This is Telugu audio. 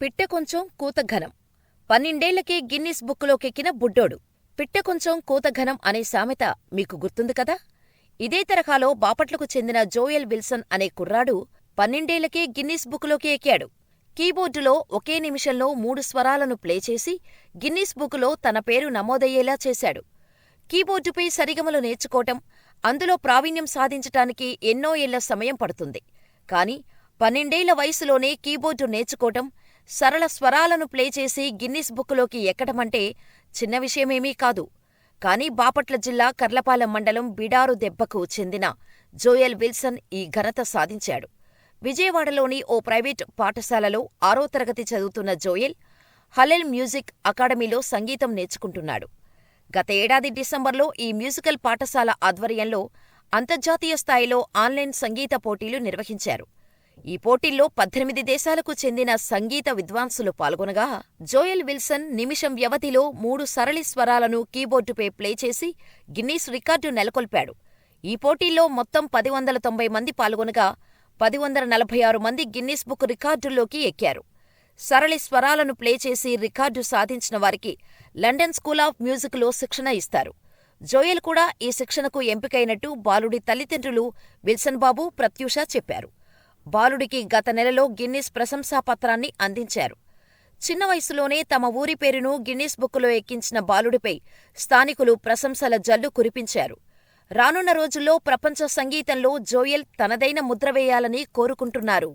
పిట్టె కొంచెం కూత ఘనం. 12ఏళ్లకే గిన్నిస్ బుక్కులోకెక్కిన బుడ్డోడు. పిట్టె కొంచెం కూత ఘనం అనే సామెత మీకు గుర్తుంది కదా? ఇదే తరహాలో బాపట్లకు చెందిన జోయల్ విల్సన్ అనే కుర్రాడు 12ఏళ్లకే గిన్నిస్ బుక్కులోకి ఎక్కాడు. కీబోర్డులో ఒకే నిమిషంలో 3 స్వరాలను ప్లే చేసి గిన్నిస్ బుక్కులో తన పేరు నమోదయ్యేలా చేశాడు. కీబోర్డుపై సరిగమలు నేర్చుకోవటం, అందులో ప్రావీణ్యం సాధించటానికి ఎన్నో ఏళ్ల సమయం పడుతుంది. కాని 12ఏళ్ల వయసులోనే కీబోర్డు నేర్చుకోవటం, సరళ స్వరాలను ప్లే చేసి గిన్నిస్ బుక్కులోకి ఎక్కటమంటే చిన్న విషయమేమీ కాదు. కాని బాపట్ల జిల్లా కర్లపాలెం మండలం బిడారు దెబ్బకు చెందిన జోయల్ విల్సన్ ఈ ఘనత సాధించాడు. విజయవాడలోని ఓ ప్రైవేటు పాఠశాలలో 6వ తరగతి చదువుతున్న జోయల్ హలెల్ మ్యూజిక్ అకాడమీలో సంగీతం నేర్చుకుంటున్నాడు. గత ఏడాది డిసెంబర్లో ఈ మ్యూజికల్ పాఠశాల ఆధ్వర్యంలో అంతర్జాతీయ స్థాయిలో ఆన్లైన్ సంగీత పోటీలు నిర్వహించారు. ఈ పోటీల్లో 18 దేశాలకు చెందిన సంగీత విద్వాంసులు పాల్గొనగా, జోయల్ విల్సన్ నిమిషం వ్యవధిలో 3 సరళి స్వరాలను కీబోర్డుపై ప్లే చేసి గిన్నీస్ రికార్డు నెలకొల్పాడు. ఈ పోటీల్లో మొత్తం 1090 మంది పాల్గొనగా 1046 మంది గిన్నిస్ బుక్ రికార్డుల్లోకి ఎక్కారు. సరళి స్వరాలను ప్లే చేసి రికార్డు సాధించిన వారికి లండన్ స్కూల్ ఆఫ్ మ్యూజిక్లో శిక్షణ ఇస్తారు. జోయల్ కూడా ఈ శిక్షణకు ఎంపికైనట్టు బాలుడి తల్లిదండ్రులు విల్సన్ బాబు, ప్రత్యూష చెప్పారు. బాలుడికి గత నెలలో గిన్నిస్ ప్రశంసాపత్రాన్ని అందించారు. చిన్న వయసులోనే తమ ఊరి పేరును గిన్నిస్ బుక్కులో ఎక్కించిన బాలుడిపై స్థానికులు ప్రశంసల జల్లు కురిపించారు. రానున్న రోజుల్లో ప్రపంచ సంగీతంలో జోయల్ తనదైన ముద్ర వేయాలని కోరుకుంటున్నారు.